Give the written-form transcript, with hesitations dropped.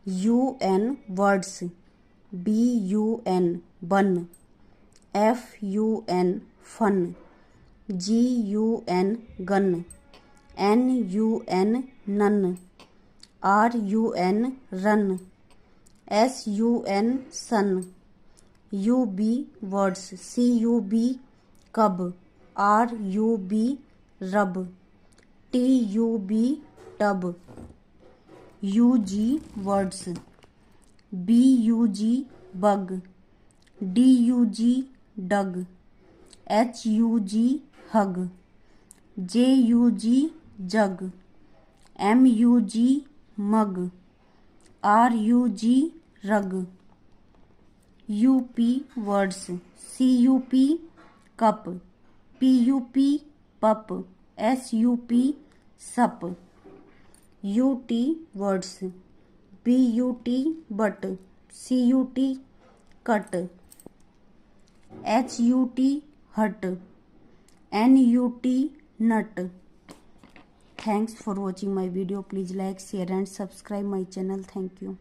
UN words, BUN bun, FUN fun, GUN gun, NUN nun, RUN run, SUN sun, UB words, CUB cub, RUB rub, TUB tub, UG words, BUG bug, DUG dug, HUG hug, JUG jug, MUG mug, RUG rug, UP words, CUP cup, PUP pup, SUP sup, UT words, BUT but, CUT cut, HUT hut, NUT nut. Thanks for watching my video. Please like, share and subscribe my channel. Thank you.